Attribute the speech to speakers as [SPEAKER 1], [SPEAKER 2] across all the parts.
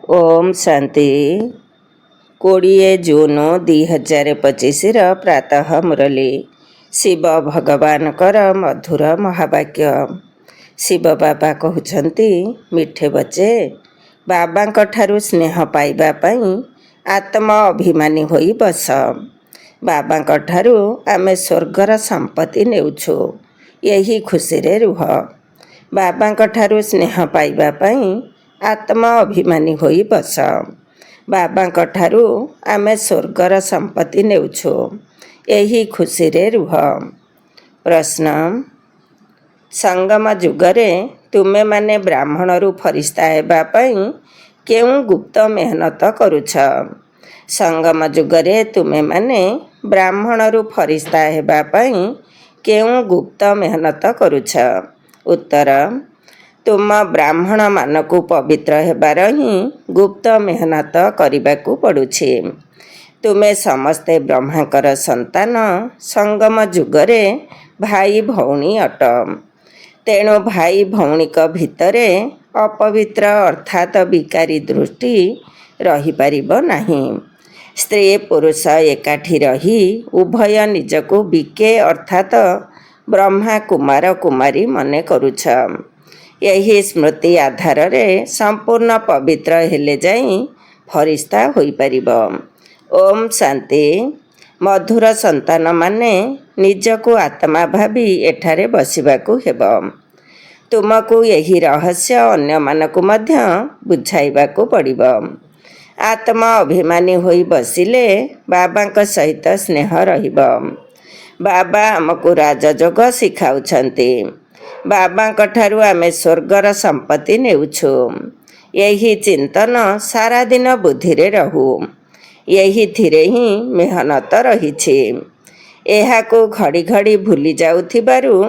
[SPEAKER 1] ओम शांति 20 जून 2025 प्रातः मुरली शिव भगवान मधुर महावाक्य। शिव बाबा कहते मिठे बच्चे बाबा ठारू स्नेह पाइबा पई आत्मा अभिमानी होई बस। बाबा ठारू आमे स्वर्गर संपत्ति नेउछु, यही खुशी रे रुह। बाबा ठारू स्नेह पाइबा पई आत्मा अभिमानी होई बस। बाबा ठारू आमे स्वर्गर संपत्ति नेउछु, यही खुशी रे रुह। प्रश्न, संगम जुगरे तुमे माने ब्राह्मणरू फरिस्ता हेबा पई केउ गुप्त मेहनत करुछ? संगम जुगरे तुमे माने ब्राह्मणरू फरिस्ता हेबा पई केउ गुप्त मेहनत करुछ? उत्तर, तुम ब्राह्मण मानकु पवित्र हेबार ही गुप्त मेहनत करिबाकु पड़ुछि। तुमे समस्ते ब्रह्माकर संतान, संगम जुगरे भाई भौणी अट। तेणु भाई भौणीक भितरे अपवित्र अर्थात विकारी दृष्टि रही पारिबो नाही। स्त्री पुरुष एकाठी रही उभय निजकु बिके अर्थात ब्रह्मा कुमार कुमारी मने करुछ। यही स्मृति आधार रे संपूर्ण पवित्र हेले जाई फरिस्ता होई पारिबो। ओम शांति। मधुर संतान माने निजकु आत्मा भावी एठारे बसिबाकु हेबो। तुमकु यही रहस्य अन्य मानकु मध्य बुझाइबाकु पड़िबो। आत्मा अभिमानी होई बसिले बाबांक सहित स्नेह रहिबो। बाबा आमकु राजयोग शिखाउछन्ति। बाबा ठारू आमे स्वर्गर संपत्ति नेउछु, यही चिंतन सारा दिन बुद्धि रे रहू। यही थिरे ही मेहनत रहिछि। एहाकु घड़ी घड़ी भूली जाउथिबारु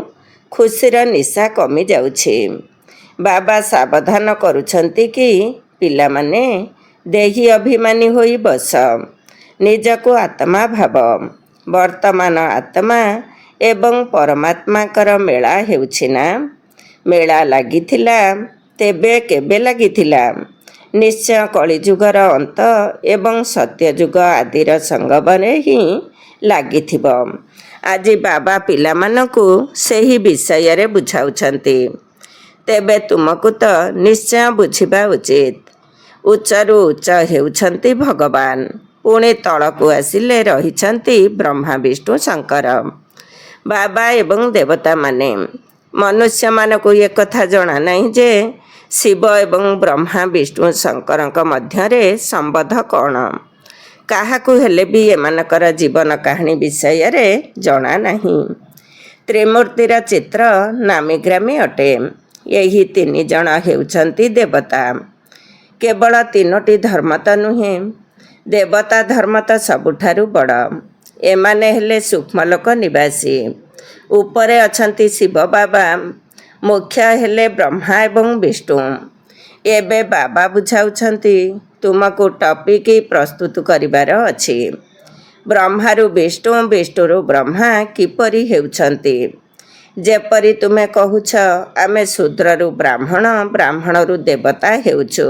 [SPEAKER 1] खुशीर निशा कमी जाउछि। बाबा सावधान करुछन्ति कि पिला माने देही अभिमानी होई बस। निजकु आत्मा भाव। वर्तमान आत्मा एवं परमात्माकर मेला हेउछि ना? मेला लागिथिला तेबे केबे लागिथिला? निश्चय कलिजुगर अंत एवं सत्यजुग आदिर संगमरे ही लागिथिब। आज बाबा पिलामानकु सेही विषय रे बुझाउछन्ति। तेबे तुमकु तो निश्चय बुझिबा उचित। उच्चरु उच्च हेउछन्ति भगवान, पुणे तळकु आसिले रहिछन्ति ब्रह्मा विष्णु शंकर। बाबा एवं देवता माने मनुष्य मानकु ये कथा जणा नहीं जे शिव एवं ब्रह्मा विष्णु शंकरଙ୍କ ମଧ୍ୟରେ संबंध कौन। काहाकु हेले भी एमानकर जीवन कहानी विषय रे जणा नहीं। त्रिमूर्तिर चित्र नामीग्रामी अटे। यही तीन जण हेउछन्ति देवता। केवल तीनोटी धर्म त नुहे, देवता धर्म तो सबुठारु बड़। एमाने हेले सूक्ष्मलोक निवासी। उपरे अछन्ति शिव बाबा, मुख्य हेले ब्रह्मा एवं विष्णु। एबे बाबा बुझाउछन्ति तुमको टॉपिक प्रस्तुत करिबार अछि। ब्रह्मारु विष्णु, विष्णुरु ब्रह्मा किपरि हेउछन्ति। जेपरि तुमे कहुछ आमे शूद्ररु ब्राह्मण, ब्राह्मणरु देवता हेउछु,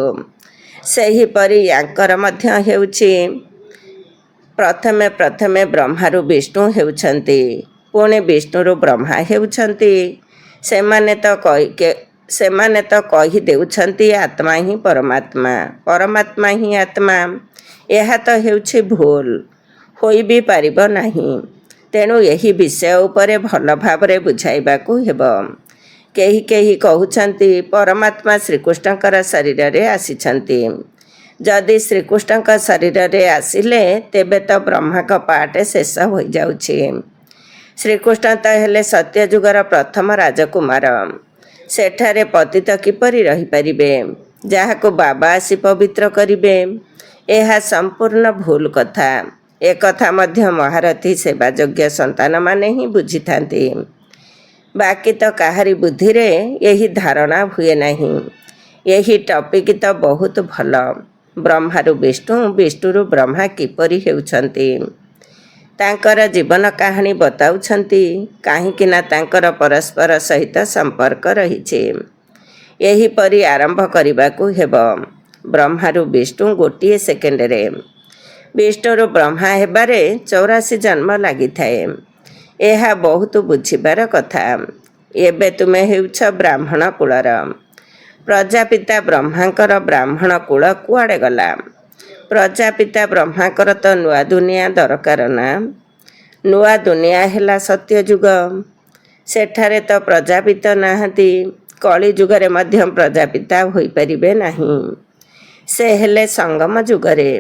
[SPEAKER 1] सेहीपरि यांकर मध्य हेउछि। प्रथमे प्रथमे ब्रह्मारु विष्णु हेउछन्ति, पुणे विष्णुरु ब्रह्मा हेउछन्ति। सेमाने तो कहि देउछन्ति आत्मा ही परमात्मा, परमात्मा ही आत्मा। एहा तो हेउछि भूल, होई भी पारिबो नाही। तेणु यही विषय उपरे भल भावरे बुझाइबाकु हेबो। केही केही कहुछन्ति परमात्मा श्रीकृष्णकर शरीर रे आसिछन्ति। जदि श्रीकृष्णक शरीर रे आसिले तेबे तो ब्रह्माक पाठ शेष हो जाउछि। श्रीकृष्ण तो हेले सत्यजुगर प्रथम राजकुमार। सेठारे पतित किपरि रही पारिबे, जाहाको बाबा आसी पवित्र करिबे? एहा संपूर्ण भूल कथा। ए कथा मध्य महारथी सेवायोग्य संतान माने ही बुझिथांती। बाकी तो काहारी बुद्धि रे यही धारणा हुए नहीं। यही टॉपिक तो बहुत भल। ब्रह्मारु विष्णु, विष्णुरु ब्रह्मा किपरि हेउछन्ति, तांकर जीवन कहानी बताउछन्ति। काहींकि ना तांकर परस्पर सहित संपर्क रहिछि। यही परि आरंभ करिबाकु हेबो। ବ୍ରହ୍ମାରୁ ବିଷ୍ଣୁ ଗୋଟିଏ ସେକେଣ୍ଡରେ। ବିଷ୍ଣୁରୁ ବ୍ରହ୍ମା ହେବାରେ 84 ଜନ୍ମ ଲାଗିଥାଏ। ଏହା ବହୁତ ବୁଝିବାର କଥା। ଏବେ ତୁମେ ହେଉଛ ବ୍ରାହ୍ମଣ କୁଳର। ପ୍ରଜାପିତା ବ୍ରହ୍ମାଙ୍କର ବ୍ରାହ୍ମଣ କୂଳ କୁଆଡ଼େ ଗଲା? ପ୍ରଜାପିତା ବ୍ରହ୍ମାଙ୍କର ତ ନୂଆ ଦୁନିଆ ଦରକାର ନା। ନୂଆ ଦୁନିଆ ହେଲା ସତ୍ୟଯୁଗ। ସେଠାରେ ତ ପ୍ରଜାପିତା ନାହାନ୍ତି। କଳି ଯୁଗରେ ମଧ୍ୟ ପ୍ରଜାପିତା ହୋଇପାରିବେ ନାହିଁ। ସେ ହେଲେ ସଙ୍ଗମ ଯୁଗରେ।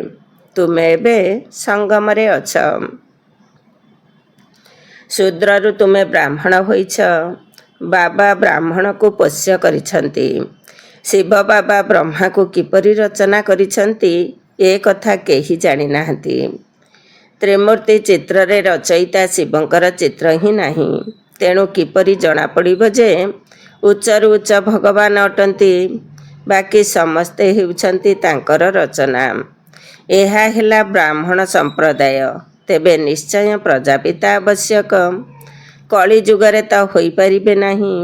[SPEAKER 1] ତୁମେ ଏବେ ସଙ୍ଗମରେ ଅଛ। ଶୂଦ୍ରରୁ ତୁମେ ବ୍ରାହ୍ମଣ ହୋଇଛ। ବାବା ବ୍ରାହ୍ମଣକୁ ପୋଷ୍ୟ କରିଛନ୍ତି। ଶିବ ବାବା ବ୍ରହ୍ମାକୁ କିପରି ରଚନା କରିଛନ୍ତି ଏ କଥା କେହି ଜାଣିନାହାନ୍ତି। ତ୍ରିମୂର୍ତ୍ତି ଚିତ୍ରରେ ରଚୟିତା ଶିବଙ୍କର ଚିତ୍ର ହିଁ ନାହିଁ। ତେଣୁ କିପରି ଜଣାପଡ଼ିବ ଯେ ଉଚ୍ଚରୁ ଉଚ୍ଚ ଭଗବାନ ଅଟନ୍ତି? ବାକି ସମସ୍ତେ ହେଉଛନ୍ତି ତାଙ୍କର ରଚନା। ଏହା ହେଲା ବ୍ରାହ୍ମଣ ସମ୍ପ୍ରଦାୟ। ତେବେ ନିଶ୍ଚୟ ପ୍ରଜାପିତା ଆବଶ୍ୟକ। କଳି ଯୁଗରେ ତ ହୋଇପାରିବେ ନାହିଁ।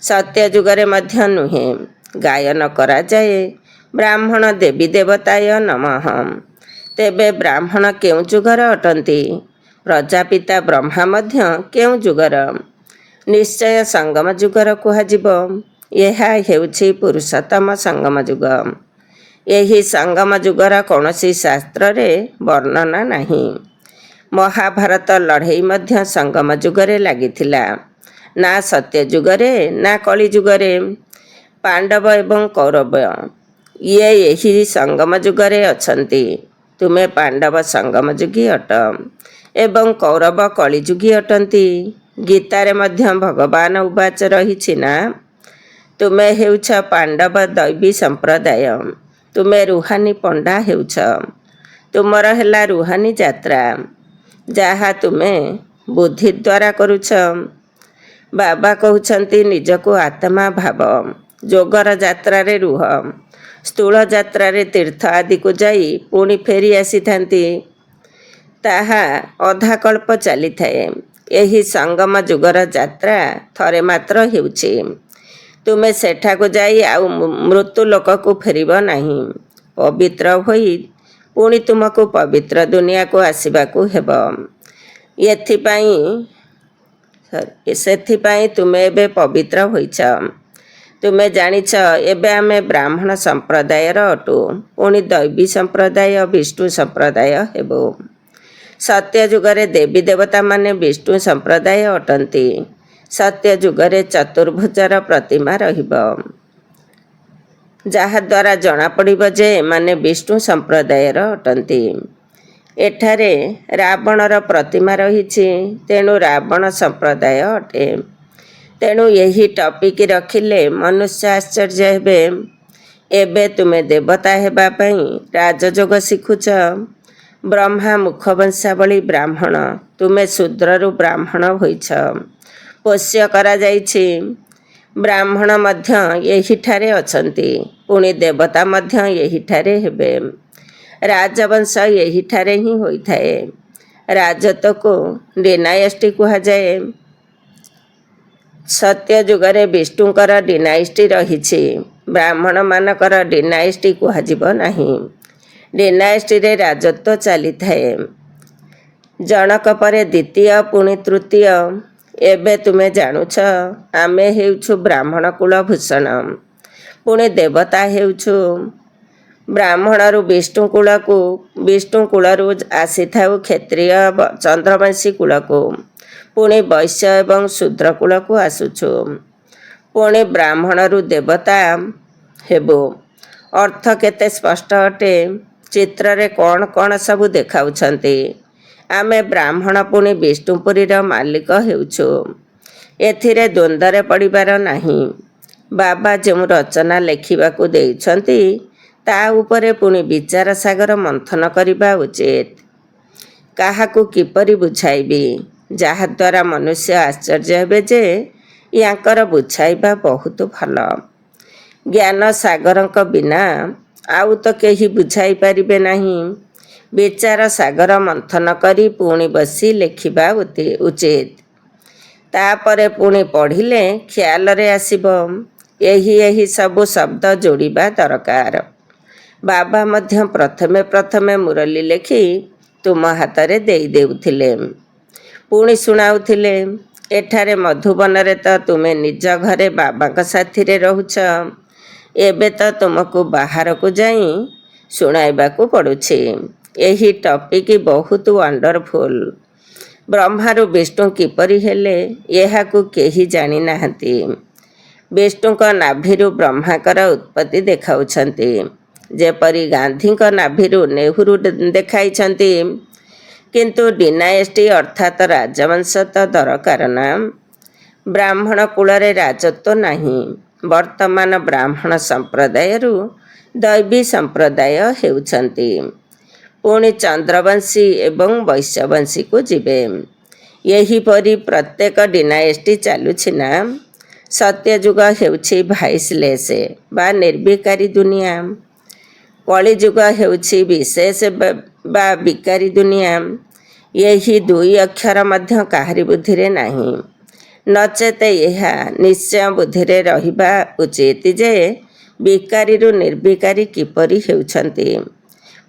[SPEAKER 1] ସତ୍ୟ ଯୁଗରେ ମଧ୍ୟ ନୁହେଁ। ଗାୟନ କରାଯାଏ ବ୍ରାହ୍ମଣ ଦେବୀ ଦେବତାୟ ନମଃ। ତେବେ ବ୍ରାହ୍ମଣ କେଉଁ ଯୁଗର ଅଟନ୍ତି? ପ୍ରଜାପିତା ବ୍ରହ୍ମା ମଧ୍ୟ କେଉଁ ଯୁଗର? ନିଶ୍ଚୟ ସଙ୍ଗମ ଯୁଗର କୁହାଯିବ। ଏହା ହେଉଛି ପୁରୁଷୋତ୍ତମ ସଙ୍ଗମ ଯୁଗ। ଏହି ସଙ୍ଗମ ଯୁଗର କୌଣସି ଶାସ୍ତ୍ରରେ ବର୍ଣ୍ଣନା ନାହିଁ। ମହାଭାରତ ଲଢ଼େଇ ମଧ୍ୟ ସଙ୍ଗମ ଯୁଗରେ ଲାଗିଥିଲା। ନା ସତ୍ୟ ଯୁଗରେ ନା କଳି ଯୁଗରେ। ପାଣ୍ଡବ ଏବଂ କୌରବ ଏହି ସଙ୍ଗମ ଯୁଗରେ ଅଛନ୍ତି। ତୁମେ ପାଣ୍ଡବ ସଙ୍ଗମ ଯୁଗୀ ଅଟ ଏବଂ କୌରବ କଳିଯୁଗୀ ଅଟନ୍ତି। ଗୀତାରେ ମଧ୍ୟ ଭଗବାନ ଉବାଚ ରହିଛି ନା, ତୁମେ ହେଉଛ ପାଣ୍ଡବ ଦୈବୀ ସମ୍ପ୍ରଦାୟ। ତୁମେ ରୁହାନୀ ପଣ୍ଡା ହେଉଛ। ତୁମର ହେଲା ରୁହାନୀ ଯାତ୍ରା, ଯାହା ତୁମେ ବୁଦ୍ଧି ଦ୍ୱାରା କରୁଛ। ବାବା କହୁଛନ୍ତି ନିଜକୁ ଆତ୍ମା ଭାବ। ଯୋଗର ଯାତ୍ରାରେ ରୁହ। ସ୍ଥୂଳ ଯାତ୍ରାରେ ତୀର୍ଥ ଆଦିକୁ ଯାଇ ପୁଣି ଫେରି ଆସିଥାନ୍ତି। ତାହା ଅଧାକଳ୍ପ ଚାଲିଥାଏ। ଏହି ସଙ୍ଗମ ଯୁଗର ଯାତ୍ରା ଥରେ ମାତ୍ର ହେଉଛି। ତୁମେ ସେଠାକୁ ଯାଇ ଆଉ ମୃତ୍ୟୁ ଲୋକକୁ ଫେରିବ ନାହିଁ। ପବିତ୍ର ହୋଇ ପୁଣି ତୁମକୁ ପବିତ୍ର ଦୁନିଆକୁ ଆସିବାକୁ ହେବ। ସେଥିପାଇଁ ତୁମେ ଏବେ ପବିତ୍ର ହୋଇଛ। ତୁମେ ଜାଣିଛ ଏବେ ଆମେ ବ୍ରାହ୍ମଣ ସମ୍ପ୍ରଦାୟର ଅଟୁ। ପୁଣି ଦୈବୀ ସମ୍ପ୍ରଦାୟ ବିଷ୍ଣୁ ସମ୍ପ୍ରଦାୟ ହେବୁ। ସତ୍ୟ ଯୁଗରେ ଦେବୀ ଦେବତାମାନେ ବିଷ୍ଣୁ ସମ୍ପ୍ରଦାୟ ଅଟନ୍ତି। ସତ୍ୟ ଯୁଗରେ ଚତୁର୍ଭୁଜର ପ୍ରତିମା ରହିବ, ଯାହାଦ୍ୱାରା ଜଣାପଡ଼ିବ ଯେ ଏମାନେ ବିଷ୍ଣୁ ସମ୍ପ୍ରଦାୟର ଅଟନ୍ତି। ଏଠାରେ ରାବଣର ପ୍ରତିମା ରହିଛି, ତେଣୁ ରାବଣ ସମ୍ପ୍ରଦାୟ ଅଟେ। ତେଣୁ ଏହି ଟପିକ୍ ରଖିଲେ ମନୁଷ୍ୟ ଆଶ୍ଚର୍ଯ୍ୟ ହେବେ। ଏବେ ତୁମେ ଦେବତା ହେବା ପାଇଁ ରାଜଯୋଗ ଶିଖୁଛ। ବ୍ରହ୍ମା ମୁଖବଂଶାବଳୀ ବ୍ରାହ୍ମଣ। ତୁମେ ଶୂଦ୍ରରୁ ବ୍ରାହ୍ମଣ ହୋଇଛ। ପୋଷ୍ୟ କରାଯାଇଛି। ବ୍ରାହ୍ମଣ ମଧ୍ୟ ଏହିଠାରେ ଅଛନ୍ତି। ପୁଣି ଦେବତା ମଧ୍ୟ ଏହିଠାରେ ହେବେ। ରାଜବଂଶ ଏହିଠାରେ ହିଁ ହୋଇଥାଏ। ରାଜତ୍ୱକୁ ଡିନାଏଷ୍ଟି କୁହାଯାଏ। ସତ୍ୟ ଯୁଗରେ ବିଷ୍ଣୁଙ୍କର ଡିନାଏଷ୍ଟି ରହିଛି। ବ୍ରାହ୍ମଣମାନଙ୍କର ଡିନାଏଷ୍ଟି କୁହାଯିବ ନାହିଁ। ଡିନାଏଷ୍ଟିରେ ରାଜତ୍ୱ ଚାଲିଥାଏ। ଜଣକ ପରେ ଦ୍ୱିତୀୟ, ପୁଣି ତୃତୀୟ। ଏବେ ତୁମେ ଜାଣୁଛ ଆମେ ହେଉଛୁ ବ୍ରାହ୍ମଣ କୁଳ ଭୂଷଣ। ପୁଣି ଦେବତା ହେଉଛୁ। ବ୍ରାହ୍ମଣରୁ ବିଷ୍ଣୁ କୂଳକୁ, ବିଷ୍ଣୁ କୂଳରୁ ଆସିଥାଉ କ୍ଷତ୍ରିୟ ଚନ୍ଦ୍ରବଂଶୀ କୂଳକୁ, ପୁଣି ବୈଶ୍ୟ ଏବଂ ଶୂଦ୍ର କୂଳକୁ ଆସୁଛୁ। ପୁଣି ବ୍ରାହ୍ମଣରୁ ଦେବତା ହେବୁ। ଅର୍ଥ କେତେ ସ୍ପଷ୍ଟ ଅଟେ। ଚିତ୍ରରେ କ'ଣ କ'ଣ ସବୁ ଦେଖାଉଛନ୍ତି। ଆମେ ବ୍ରାହ୍ମଣ ପୁଣି ବିଷ୍ଣୁପୁରୀର ମାଲିକ ହେଉଛୁ। ଏଥିରେ ଦ୍ୱନ୍ଦ୍ୱରେ ପଡ଼ିବାର ନାହିଁ। ବାବା ଯେଉଁ ରଚନା ଲେଖିବାକୁ ଦେଇଛନ୍ତି ତା ଉପରେ ପୁଣି ବିଚାର ସାଗର ମନ୍ଥନ କରିବା ଉଚିତ। କାହାକୁ କିପରି ବୁଝାଇବି, ଯାହାଦ୍ୱାରା ମନୁଷ୍ୟ ଆଶ୍ଚର୍ଯ୍ୟ ହେବେ ଯେ ୟାଙ୍କର ବୁଝାଇବା ବହୁତ ଭଲ। ଜ୍ଞାନ ସାଗରଙ୍କ ବିନା ଆଉ ତ କେହି ବୁଝାଇ ପାରିବେ ନାହିଁ। ବିଚାର ସାଗର ମନ୍ଥନ କରି ପୁଣି ବସି ଲେଖିବା ଉଚିତ। ତାପରେ ପୁଣି ପଢ଼ିଲେ ଖିଆଲରେ ଆସିବ। ଏହି ସବୁ ଶବ୍ଦ ଯୋଡ଼ିବା ଦରକାର। ବାବା ମଧ୍ୟ ପ୍ରଥମେ ପ୍ରଥମେ ମୁରଲି ଲେଖି ତୁମ ହାତରେ ଦେଇ ଦେଉଥିଲେ, ପୁଣି ଶୁଣାଉଥିଲେ। ଏଠାରେ ମଧୁବନରେ ତ ତୁମେ ନିଜ ଘରେ ବାବାଙ୍କ ସାଥିରେ ରହୁଛ, ଏବେ ତ ତୁମକୁ ବାହାରକୁ ଯାଇ ଶୁଣାଇବାକୁ ପଡ଼ୁଛି। ଏହି ଟପିକ୍ ବହୁତ ୱାଣ୍ଡରଫୁଲ୍। ବ୍ରହ୍ମାରୁ ବିଷ୍ଣୁ କିପରି ହେଲେ ଏହାକୁ କେହି ଜାଣିନାହାନ୍ତି। ବିଷ୍ଣୁଙ୍କ ନାଭିରୁ ବ୍ରହ୍ମାଙ୍କର ଉତ୍ପତ୍ତି ଦେଖାଉଛନ୍ତି, ଯେପରି ଗାନ୍ଧୀଙ୍କ ନାଭିରୁ ନେହେରୁ ଦେଖାଇଛନ୍ତି। କିନ୍ତୁ ଡିନାଏଷ୍ଟି ଅର୍ଥାତ୍ ରାଜବଂଶ ତ ଦରକାର ନା। ବ୍ରାହ୍ମଣ କୂଳରେ ରାଜତ୍ୱ ନାହିଁ। ବର୍ତ୍ତମାନ ବ୍ରାହ୍ମଣ ସମ୍ପ୍ରଦାୟରୁ ଦୈବୀ ସମ୍ପ୍ରଦାୟ ହେଉଛନ୍ତି, ପୁଣି ଚନ୍ଦ୍ରବଂଶୀ ଏବଂ ବୈଶ୍ୟବଂଶୀକୁ ଯିବେ। ଏହିପରି ପ୍ରତ୍ୟେକ ଡିନାଏଷ୍ଟି ଚାଲୁଛି ନା। ସତ୍ୟଯୁଗ ହେଉଛି ଭାଇସଲେସ୍ ବା ନିର୍ବିକାରୀ ଦୁନିଆ। କଳିଯୁଗ ହେଉଛି ବିଶେଷ ବା ବିକାରୀ ଦୁନିଆ। ଏହି ଦୁଇ ଅକ୍ଷର ମଧ୍ୟ କାହାରି ବୁଦ୍ଧିରେ ନାହିଁ। ନଚେତ ଏହା ନିଶ୍ଚୟ ବୁଦ୍ଧିରେ ରହିବା ଉଚିତ ଯେ ବିକାରୀରୁ ନିର୍ବିକାରୀ କିପରି ହେଉଛନ୍ତି।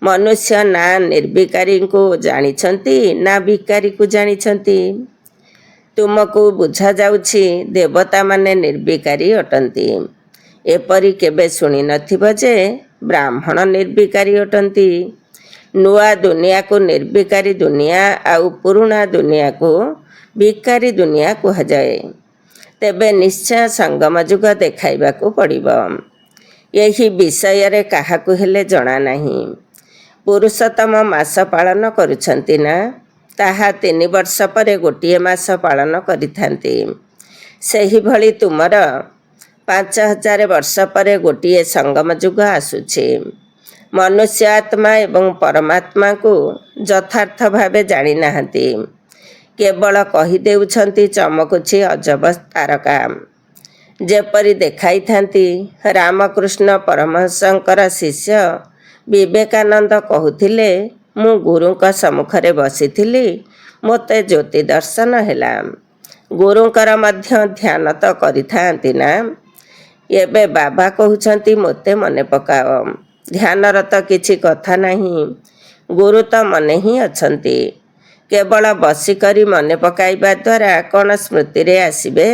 [SPEAKER 1] ମନୁଷ୍ୟ ନା ନିର୍ବିକାରୀଙ୍କୁ ଜାଣିଛନ୍ତି ନା ବିକାରୀକୁ ଜାଣିଛନ୍ତି। ତୁମକୁ ବୁଝାଯାଉଛି ଦେବତାମାନେ ନିର୍ବିକାରୀ ଅଟନ୍ତି। ଏପରି କେବେ ଶୁଣି ନଥିବ ଯେ ବ୍ରାହ୍ମଣ ନିର୍ବିକାରୀ ଅଟନ୍ତି। ନୂଆ ଦୁନିଆକୁ ନିର୍ବିକାରୀ ଦୁନିଆ ଆଉ ପୁରୁଣା ଦୁନିଆକୁ ବିକାରୀ ଦୁନିଆ କୁହାଯାଏ। ତେବେ ନିଶ୍ଚୟ ସଙ୍ଗମ ଯୁଗ ଦେଖାଇବାକୁ ପଡ଼ିବ। ଏହି ବିଷୟରେ କାହାକୁ ହେଲେ ଜଣା ନାହିଁ। ପୁରୁଷୋତ୍ତମ ମାସ ପାଳନ କରୁଛନ୍ତି ନା, ତାହା 3 ବର୍ଷ ପରେ ଗୋଟିଏ ମାସ ପାଳନ କରିଥାନ୍ତି। ସେହିଭଳି ତୁମର 5000 ବର୍ଷ ପରେ ଗୋଟିଏ ସଙ୍ଗମ ଯୁଗ ଆସୁଛି। ମନୁଷ୍ୟ ଆତ୍ମା ଏବଂ ପରମାତ୍ମାକୁ ଯଥାର୍ଥ ଭାବେ ଜାଣିନାହାନ୍ତି, କେବଳ କହିଦେଉଛନ୍ତି ଚମକୁଛି ଅଜବ ତାରକା। ଯେପରି ଦେଖାଇଥାନ୍ତି। ରାମକୃଷ୍ଣ ପରମହଂସଙ୍କର ଶିଷ୍ୟ ବିବେକାନନ୍ଦ କହୁଥିଲେ, ମୁଁ ଗୁରୁଙ୍କ ସମ୍ମୁଖରେ ବସିଥିଲି, ମୋତେ ଜ୍ୟୋତି ଦର୍ଶନ ହେଲା। ଗୁରୁଙ୍କର ମଧ୍ୟ ଧ୍ୟାନ ତ କରିଥାନ୍ତି ନା। ଏବେ ବାବା କହୁଛନ୍ତି ମୋତେ ମନେ ପକାଅ। ଧ୍ୟାନର ତ କିଛି କଥା ନାହିଁ। ଗୁରୁ ତ ମନେ ହିଁ ଅଛନ୍ତି। କେବଳ ବସିକରି ମନେ ପକାଇବା ଦ୍ୱାରା କ'ଣ ସ୍ମୃତିରେ ଆସିବେ?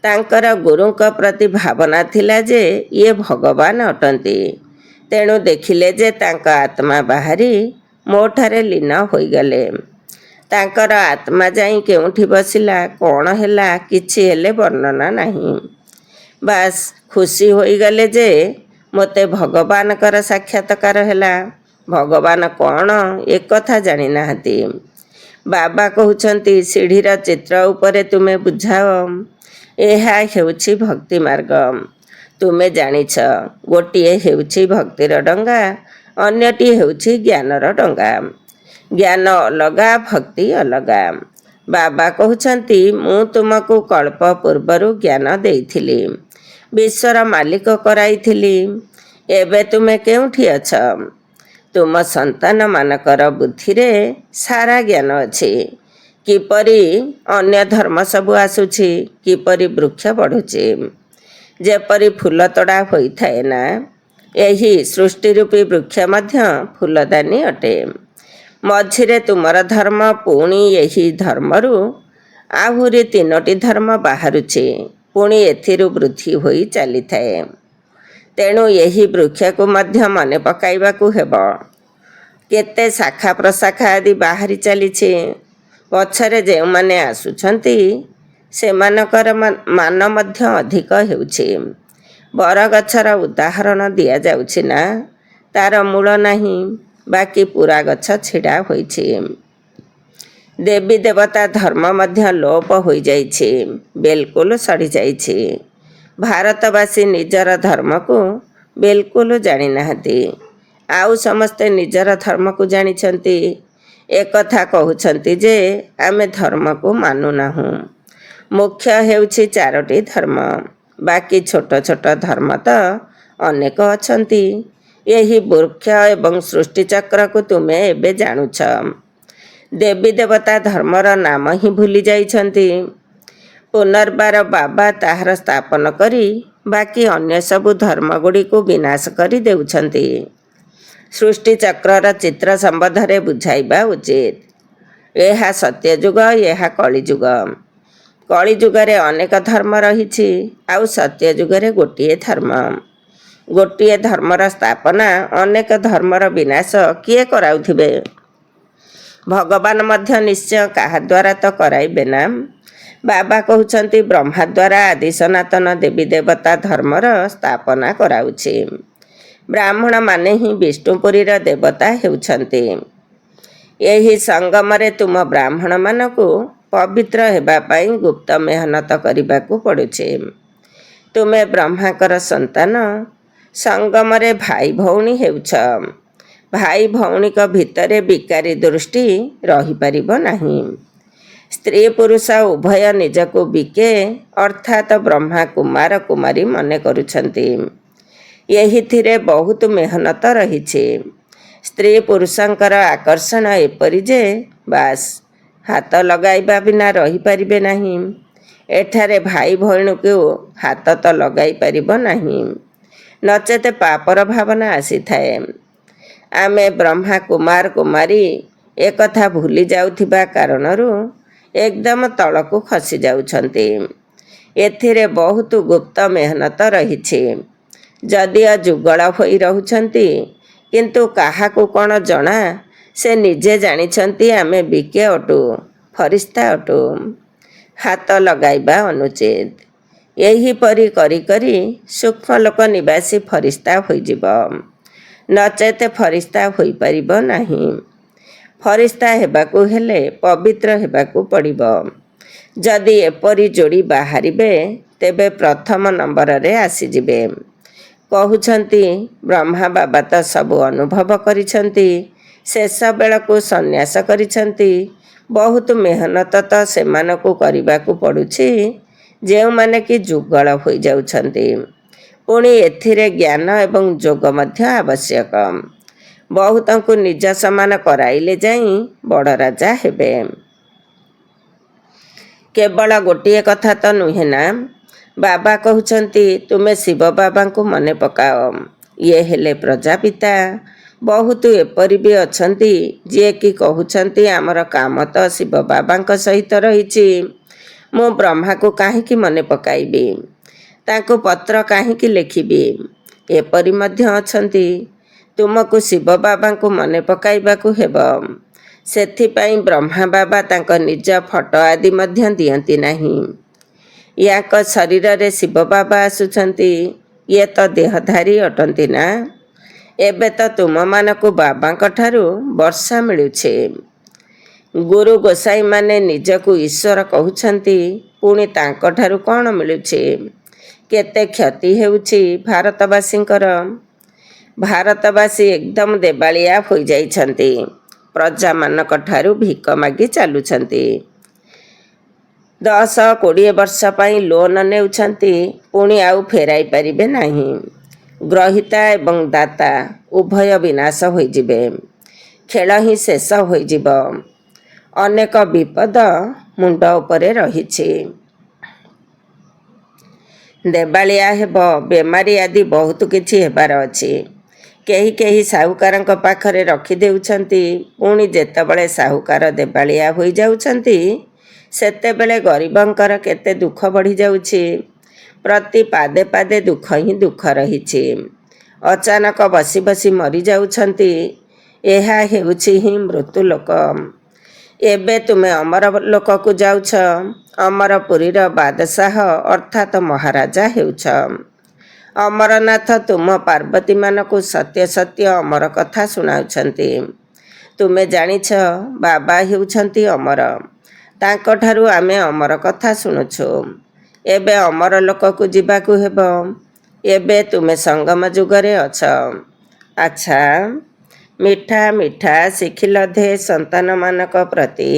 [SPEAKER 1] ତାଙ୍କର ଗୁରୁଙ୍କ ପ୍ରତି ଭାବନା ଥିଲା ଯେ ଇଏ ଭଗବାନ ଅଟନ୍ତି। ତେଣୁ ଦେଖିଲେ ଯେ ତାଙ୍କ ଆତ୍ମା ବାହାରି ମୋଠାରେ ଲୀନ ହୋଇଗଲେ। ତାଙ୍କର ଆତ୍ମା ଯାଇ କେଉଁଠି ବସିଲା, କ'ଣ ହେଲା, କିଛି ହେଲେ ବର୍ଣ୍ଣନା ନାହିଁ। ବାସ୍ ଖୁସି ହୋଇଗଲେ ଯେ ମୋତେ ଭଗବାନଙ୍କର ସାକ୍ଷାତକାର ହେଲା। ଭଗବାନ କ'ଣ ଏକଥା ଜାଣିନାହାନ୍ତି। ବାବା କହୁଛନ୍ତି ସିଢ଼ିର ଚିତ୍ର ଉପରେ ତୁମେ ବୁଝାଅ। ଏହା ହେଉଛି ଭକ୍ତି ମାର୍ଗ। ତୁମେ ଜାଣିଛ, ଗୋଟିଏ ହେଉଛି ଭକ୍ତିର ଡଙ୍ଗା, ଅନ୍ୟଟି ହେଉଛି ଜ୍ଞାନର ଡଙ୍ଗା। ଜ୍ଞାନ ଅଲଗା, ଭକ୍ତି ଅଲଗା। ବାବା କହୁଛନ୍ତି ମୁଁ ତୁମକୁ କଳ୍ପ ପୂର୍ବରୁ ଜ୍ଞାନ ଦେଇଥିଲି, ବିଶ୍ୱର ମାଲିକ କରାଇଥିଲି। ଏବେ ତୁମେ କେଉଁଠି ଅଛ? ତୁମ ସନ୍ତାନମାନଙ୍କର ବୁଦ୍ଧିରେ ସାରା ଜ୍ଞାନ ଅଛି। କିପରି ଅନ୍ୟ ଧର୍ମ ସବୁ ଆସୁଛି, କିପରି ବୃକ୍ଷ ବଢ଼ୁଛି। ଯେପରି ଫୁଲ ତୋଡ଼ା ହୋଇଥାଏ ନା, ଏହି ସୃଷ୍ଟିରୂପୀ ବୃକ୍ଷ ମଧ୍ୟ ଫୁଲଦାନୀ ଅଟେ। ମଝିରେ ତୁମର ଧର୍ମ, ପୁଣି ଏହି ଧର୍ମରୁ ଆହୁରି 3ଟି ଧର୍ମ ବାହାରୁଛି, ପୁଣି ଏଥିରୁ ବୃଦ୍ଧି ହୋଇ ଚାଲିଥାଏ। ତେଣୁ ଏହି ବୃକ୍ଷକୁ ମଧ୍ୟ ମନେ ପକାଇବାକୁ ହେବ। କେତେ ଶାଖା ପ୍ରଶାଖା ଆଦି ବାହାରି ଚାଲିଛି। ପଛରେ ଯେଉଁମାନେ ଆସୁଛନ୍ତି ସେମାନଙ୍କର ମାନ ମଧ୍ୟ ଅଧିକ ହେଉଛି। ବରଗଛର ଉଦାହରଣ ଦିଆଯାଉଛି ନା, ତାର ମୂଳ ନାହିଁ, ବାକି ପୁରା ଗଛ ଛିଡ଼ା ହୋଇଛି। ଦେବୀ ଦେବତା ଧର୍ମ ମଧ୍ୟ ଲୋପ ହୋଇଯାଇଛି, ବିଲକୁଲ ସଢ଼ିଯାଇଛି। ଭାରତବାସୀ ନିଜର ଧର୍ମକୁ ବିଲକୁଲ ଜାଣିନାହାନ୍ତି। ଆଉ ସମସ୍ତେ ନିଜର ଧର୍ମକୁ ଜାଣିଛନ୍ତି। ଏକଥା କହୁଛନ୍ତି ଯେ ଆମେ ଧର୍ମକୁ ମାନୁନାହୁଁ। ମୁଖ୍ୟ ହେଉଛି 4ଟି ଧର୍ମ, ବାକି ଛୋଟ ଛୋଟ ଧର୍ମ ତ ଅନେକ ଅଛନ୍ତି। ଏହି ବୃକ୍ଷ ଏବଂ ସୃଷ୍ଟିଚକ୍ରକୁ ତୁମେ ଏବେ ଜାଣୁଛ। ଦେବୀ ଦେବତା ଧର୍ମର ନାମ ହିଁ ଭୁଲି ଯାଇଛନ୍ତି। ପୁନର୍ବାର ବାବା ତାହାର ସ୍ଥାପନ କରି ବାକି ଅନ୍ୟ ସବୁ ଧର୍ମଗୁଡ଼ିକୁ ବିନାଶ କରି ଦେଉଛନ୍ତି। ସୃଷ୍ଟିଚକ୍ରର ଚିତ୍ର ସମ୍ବନ୍ଧରେ ବୁଝାଇବା ଉଚିତ। ଏହା ସତ୍ୟଯୁଗ, ଏହା କଳିଯୁଗ। କଳିଯୁଗରେ ଅନେକ ଧର୍ମ ରହିଛି, ଆଉ ସତ୍ୟଯୁଗରେ ଗୋଟିଏ ଧର୍ମ। ଗୋଟିଏ ଧର୍ମର ସ୍ଥାପନା, ଅନେକ ଧର୍ମର ବିନାଶ କିଏ କରାଉଥିବେ? ଭଗବାନ ମଧ୍ୟ ନିଶ୍ଚୟ କାହା ଦ୍ୱାରା ତ କରାଇବେ ନା। ବାବା କହୁଛନ୍ତି ବ୍ରହ୍ମା ଦ୍ୱାରା ଆଦି ସନାତନ ଦେବୀ ଦେବତା ଧର୍ମର ସ୍ଥାପନା କରାଉଛି। ବ୍ରାହ୍ମଣମାନେ ହିଁ ବିଷ୍ଣୁପୁରୀର ଦେବତା ହେଉଛନ୍ତି। ଏହି ସଙ୍ଗମରେ ତୁମ ବ୍ରାହ୍ମଣମାନଙ୍କୁ ପବିତ୍ର ହେବା ପାଇଁ ଗୁପ୍ତ ମେହନତ କରିବାକୁ ପଡ଼ୁଛି। ତୁମେ ବ୍ରହ୍ମାଙ୍କର ସନ୍ତାନ। ସଙ୍ଗମରେ ଭାଇ ଭଉଣୀ ହେଉଛ। ଭାଇ ଭଉଣୀଙ୍କ ଭିତରେ ବିକାରୀ ଦୃଷ୍ଟି ରହିପାରିବ ନାହିଁ। ସ୍ତ୍ରୀ ପୁରୁଷ ଉଭୟ ନିଜକୁ ବିକେ, ଅର୍ଥାତ୍ ବ୍ରହ୍ମା କୁମାର କୁମାରୀ ମନେ କରୁଛନ୍ତି। ଏହିଥିରେ ବହୁତ ମେହନତ ରହିଛି। ସ୍ତ୍ରୀ ପୁରୁଷଙ୍କର ଆକର୍ଷଣ ଏପରି ଯେ ବାସ୍ ହାତ ଲଗାଇବା ବିନା ରହିପାରିବେ ନାହିଁ। ଏଠାରେ ଭାଇ ଭଉଣୀକୁ ହାତ ତ ଲଗାଇ ପାରିବ ନାହିଁ, ନଚେତ୍ ପାପର ଭାବନା ଆସିଥାଏ। ଆମେ ବ୍ରହ୍ମା କୁମାର କୁମାରୀ ଏକଥା ଭୁଲି ଯାଉଥିବା କାରଣରୁ ଏକଦମ ତଳକୁ ଖସି ଯାଉଛନ୍ତି। ଏଥିରେ ବହୁତ ଗୁପ୍ତ ମେହନତ ରହିଛି। ଯଦିଓ ଯୁଗଳ ହୋଇ ରହୁଛନ୍ତି, କିନ୍ତୁ କାହାକୁ କ'ଣ ଜଣା? ସେ ନିଜେ ଜାଣିଛନ୍ତି ଆମେ ବିକେ ଅଟୁ, ଫରିସ୍ତା ଅଟୁ। ହାତ ଲଗାଇବା ଅନୁଚିତ। ଏହିପରି କରି କରି ସୂକ୍ଷ୍ମଲୋକ ନିବାସୀ ଫରିସ୍ତା ହୋଇଯିବ, ନଚେତ୍ ଫରିସ୍ତା ହୋଇପାରିବ ନାହିଁ। ଫରିସ୍ତା ହେବାକୁ ହେଲେ ପବିତ୍ର ହେବାକୁ ପଡ଼ିବ। ଯଦି ଏପରି ଯୋଡ଼ି ବାହାରିବେ, ତେବେ ପ୍ରଥମ ନମ୍ବରରେ ଆସିଯିବେ। କହୁଛନ୍ତି ବ୍ରହ୍ମା ବାବା ତ ସବୁ ଅନୁଭବ କରିଛନ୍ତି, ଶେଷ ବେଳକୁ ସନ୍ନ୍ୟାସ କରିଛନ୍ତି। ବହୁତ ମେହନତ ତ ସେମାନଙ୍କୁ କରିବାକୁ ପଡ଼ୁଛି, ଯେଉଁମାନେ କି ଯୁଗଳ ହୋଇଯାଉଛନ୍ତି। ପୁଣି ଏଥିରେ ଜ୍ଞାନ ଏବଂ ଯୋଗ ମଧ୍ୟ ଆବଶ୍ୟକ। ବହୁତଙ୍କୁ ନିଜ ସମାନ କରାଇଲେ ଯାଇ ବଡ଼ ରାଜା ହେବେ। କେବଳ ଗୋଟିଏ କଥା ତ ନୁହେଁ ନା। ବାବା କହୁଛନ୍ତି ତୁମେ ଶିବ ବାବାଙ୍କୁ ମନେ ପକାଅ। ଇଏ ହେଲେ ପ୍ରଜାପିତା। ବହୁତ ଏପରି ବି ଅଛନ୍ତି ଯିଏକି କହୁଛନ୍ତି ଆମର କାମ ତ ଶିବ ବାବାଙ୍କ ସହିତ ରହିଛି। ମୁଁ ବ୍ରହ୍ମାକୁ କାହିଁକି ମନେ ପକାଇବି? ତାଙ୍କୁ ପତ୍ର କାହିଁକି ଲେଖିବି? ଏପରି ମଧ୍ୟ ଅଛନ୍ତି। ତୁମକୁ ଶିବ ବାବାଙ୍କୁ ମନେ ପକାଇବାକୁ ହେବ। ସେଥିପାଇଁ ବ୍ରହ୍ମା ବାବା ତାଙ୍କ ନିଜ ଫଟୋ ଆଦି ମଧ୍ୟ ଦିଅନ୍ତି ନାହିଁ। ୟାଙ୍କ ଶରୀରରେ ଶିବ ବାବା ଆସୁଛନ୍ତି। ଇଏ ତ ଦେହଧାରୀ ଅଟନ୍ତି ନା। ଏବେ ତ ତୁମମାନଙ୍କୁ ବାବାଙ୍କ ଠାରୁ ବର୍ଷା ମିଳୁଛି। ଗୁରୁ ଗୋସାଇଁମାନେ ନିଜକୁ ଈଶ୍ୱର କହୁଛନ୍ତି, ପୁଣି ତାଙ୍କଠାରୁ କ'ଣ ମିଳୁଛି? କେତେ କ୍ଷତି ହେଉଛି ଭାରତବାସୀଙ୍କର। ଭାରତବାସୀ ଏକଦମ ଦେବାଳିଆ ହୋଇଯାଇଛନ୍ତି। ପ୍ରଜାମାନଙ୍କ ଠାରୁ ଭିକ ମାଗି ଚାଲୁଛନ୍ତି। 10-20 ବର୍ଷ ପାଇଁ ଲୋନ୍ ନେଉଛନ୍ତି, ପୁଣି ଆଉ ଫେରାଇ ପାରିବେ ନାହିଁ। ଗ୍ରହୀତା ଏବଂ ଦାତା ଉଭୟ ବିନାଶ ହୋଇଯିବେ। ଖେଳ ହିଁ ଶେଷ ହୋଇଯିବ। ଅନେକ ବିପଦ ମୁଣ୍ଡ ଉପରେ ରହିଛି। ଦେବାଳିଆ ହେବ, ବେମାରୀ ଆଦି ବହୁତ କିଛି ହେବାର ଅଛି। କେହି କେହି ସାହୁକାରଙ୍କ ପାଖରେ ରଖିଦେଉଛନ୍ତି, ପୁଣି ଯେତେବେଳେ ସାହୁକାର ଦେବାଳିଆ ହୋଇଯାଉଛନ୍ତି, ସେତେବେଳେ ଗରିବଙ୍କର କେତେ ଦୁଃଖ ବଢ଼ିଯାଉଛି। ପ୍ରତି ପାଦେ ପାଦେ ଦୁଃଖ ହିଁ ଦୁଃଖ ରହିଛି। ଅଚାନକ ବସି ବସି ମରିଯାଉଛନ୍ତି। ଏହା ହେଉଛି ହିଁ ମୃତ୍ୟୁଲୋକ। ଏବେ ତୁମେ ଅମର ଲୋକକୁ ଯାଉଛ। ଅମରପୁରୀର ବାଦଶାହ ଅର୍ଥାତ୍ ମହାରାଜା ହେଉଛ। ଅମରନାଥ ତୁମ ପାର୍ବତୀମାନଙ୍କୁ ସତ୍ୟ ସତ୍ୟ ଅମର କଥା ଶୁଣାଉଛନ୍ତି। ତୁମେ ଜାଣିଛ ବାବା ହେଉଛନ୍ତି ଅମର। ତାଙ୍କଠାରୁ ଆମେ ଅମର କଥା ଶୁଣୁଛୁ। ଏବେ ଅମର ଲୋକକୁ ଯିବାକୁ ହେବ। ଏବେ ତୁମେ ସଙ୍ଗମ ଯୁଗରେ ଅଛ। ଆଚ୍ଛା, ମିଠା ମିଠା ଶିଖିଲଧେ ସନ୍ତାନମାନଙ୍କ ପ୍ରତି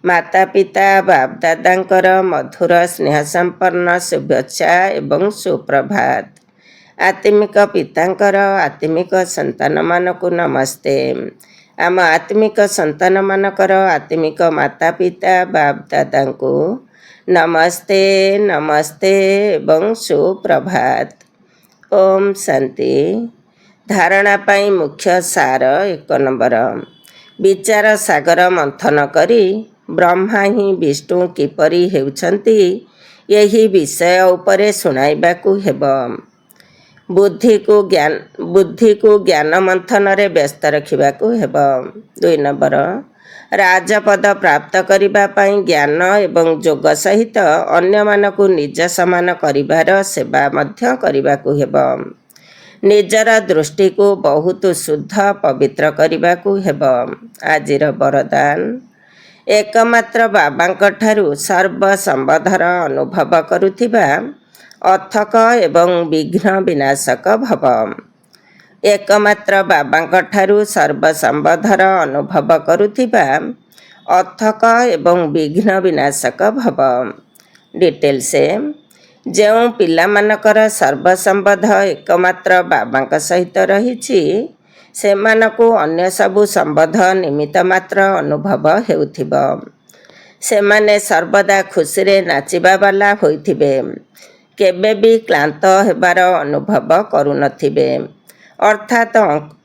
[SPEAKER 1] ମାତା ପିତା ବାପଦାଦାଙ୍କର ମଧୁର ସ୍ନେହ ସମ୍ପନ୍ନ ଶୁଭେଚ୍ଛା ଏବଂ ସୁପ୍ରଭାତ। ଆତ୍ମିକ ପିତାଙ୍କର ଆତ୍ମିକ ସନ୍ତାନମାନଙ୍କୁ ନମସ୍ତେ। ଆମ ଆତ୍ମିକ ସନ୍ତାନମାନଙ୍କର ଆତ୍ମିକ ମାତା ପିତା ବାପଦାଦାଙ୍କୁ ନମସ୍ତେ ନମସ୍ତେ ଏବଂ ସୁପ୍ରଭାତ। ଓମ୍ ଶାନ୍ତି। ଧାରଣା ପାଇଁ ମୁଖ୍ୟ ସାର 1 ନମ୍ବର। ବିଚାର ସାଗର ମନ୍ଥନ କରି ବ୍ରହ୍ମା ହିଁ ବିଷ୍ଣୁ କିପରି ହେଉଛନ୍ତି ଏହି ବିଷୟ ଉପରେ ଶୁଣାଇବାକୁ ହେବ। ବୁଦ୍ଧିକୁ ଜ୍ଞାନ ମନ୍ଥନରେ ବ୍ୟସ୍ତ ରଖିବାକୁ ହେବ। 2 ନମ୍ବର। ରାଜପଦ ପ୍ରାପ୍ତ କରିବା ପାଇଁ ଜ୍ଞାନ ଏବଂ ଯୋଗ ସହିତ ଅନ୍ୟମାନଙ୍କୁ ନିଜ ସମାନ କରିବାର ସେବା ମଧ୍ୟ କରିବାକୁ ହେବ। ନିଜର ଦୃଷ୍ଟିକୁ ବହୁତ ଶୁଦ୍ଧ ପବିତ୍ର କରିବାକୁ ହେବ। ଆଜିର ବରଦାନ। ଏକମାତ୍ର ବାବାଙ୍କ ଠାରୁ ସର୍ବ ସମ୍ବନ୍ଧର ଅନୁଭବ କରୁଥିବା ଅଥକ ଏବଂ ବିଘ୍ନ ବିନାଶକ ଭବ। ଏକମାତ୍ର ବାବାଙ୍କ ଠାରୁ ସର୍ବ ସମ୍ବନ୍ଧର ଅନୁଭବ କରୁଥିବା ଅଥକ ଏବଂ ବିଘ୍ନ ବିନାଶକ ଭବ। ଡିଟେଲ୍ସ। ଯେଉଁ ପିଲାମାନଙ୍କର ସର୍ବସମ୍ବନ୍ଧ ଏକମାତ୍ର ବାବାଙ୍କ ସହିତ ରହିଛି ସେମାନଙ୍କୁ ଅନ୍ୟ ସବୁ ସମ୍ବନ୍ଧ ନିମିତ୍ତ ମାତ୍ର ଅନୁଭବ ହେଉଥିବ। ସେମାନେ ସର୍ବଦା ଖୁସିରେ ନାଚିବା ବାଲା ହୋଇଥିବେ। କେବେ ବି କ୍ଳାନ୍ତ ହେବାର ଅନୁଭବ କରୁନଥିବେ, ଅର୍ଥାତ୍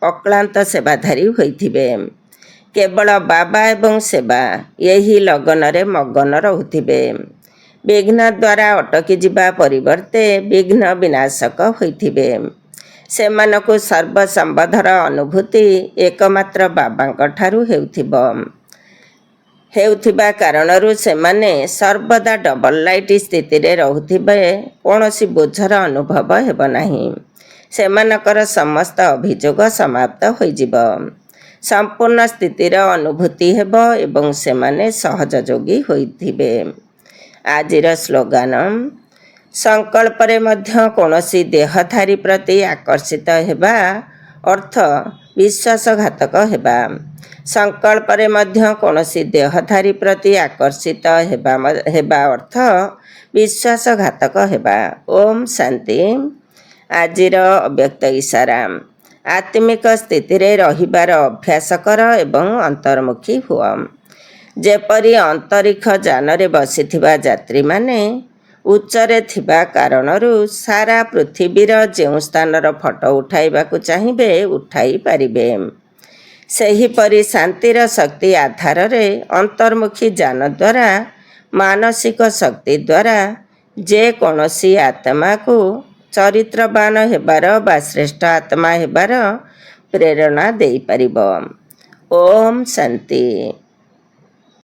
[SPEAKER 1] ଅକ୍ଳାନ୍ତ ସେବାଧାରୀ ହୋଇଥିବେ। କେବଳ ବାବା ଏବଂ ସେବା ଏହି ଲଗନରେ ମଗନ ରହୁଥିବେ। ବିଘ୍ନ ଦ୍ୱାରା ଅଟକି ଯିବା ପରିବର୍ତ୍ତେ ବିଘ୍ନ ବିନାଶକ ହୋଇଥିବେ। ସେମାନଙ୍କୁ ସର୍ବସମ୍ବନ୍ଧର ଅନୁଭୂତି ଏକମାତ୍ର ବାବାଙ୍କ ଠାରୁ ହେଉଥିବା କାରଣରୁ ସେମାନେ ସର୍ବଦା ଡବଲ ଲାଇଟ୍ ସ୍ଥିତିରେ ରହୁଥିବେ। କୌଣସି ବୋଝର ଅନୁଭବ ହେବ ନାହିଁ। ସେମାନଙ୍କର ସମସ୍ତ ଅଭିଯୋଗ ସମାପ୍ତ ହୋଇଯିବ। ସମ୍ପୂର୍ଣ୍ଣ ସ୍ଥିତିର ଅନୁଭୂତି ହେବ ଏବଂ ସେମାନେ ସହଯୋଗୀ ହୋଇଥିବେ। ଆଜିର ସ୍ଲୋଗାନ। ସଂକଳ୍ପରେ ମଧ୍ୟ କୌଣସି ଦେହଧାରୀ ପ୍ରତି ଆକର୍ଷିତ ହେବା ଅର୍ଥ ବିଶ୍ୱାସଘାତକ ହେବା। ସଂକଳ୍ପରେ ମଧ୍ୟ କୌଣସି ଦେହଧାରୀ ପ୍ରତି ଆକର୍ଷିତ ହେବା ଅର୍ଥ ବିଶ୍ୱାସଘାତକ ହେବା। ଓମ୍ ଶାନ୍ତି। ଆଜିର ଅବ୍ୟକ୍ତ ଇଶାରା। ଆତ୍ମିକ ସ୍ଥିତିରେ ରହିବାର ଅଭ୍ୟାସ କର ଏବଂ ଅନ୍ତର୍ମୁଖୀ ହୁଅ। ଯେପରି ଅନ୍ତରୀକ୍ଷ ଯାନରେ ବସିଥିବା ଯାତ୍ରୀମାନେ ଉଚ୍ଚରେ ଥିବା କାରଣରୁ ସାରା ପୃଥିବୀର ଯେଉଁ ସ୍ଥାନର ଫଟୋ ଉଠାଇବାକୁ ଚାହିଁବେ ଉଠାଇ ପାରିବେ, ସେହିପରି ଶାନ୍ତିର ଶକ୍ତି ଆଧାରରେ ଅନ୍ତର୍ମୁଖୀ ଯାନ ଦ୍ୱାରା ମାନସିକ ଶକ୍ତି ଦ୍ୱାରା ଯେକୌଣସି ଆତ୍ମାକୁ ଚରିତ୍ରବାନ ହେବାର ବା ଶ୍ରେଷ୍ଠ ଆତ୍ମା ହେବାର ପ୍ରେରଣା ଦେଇପାରିବ। ଓମ୍ ଶାନ୍ତି।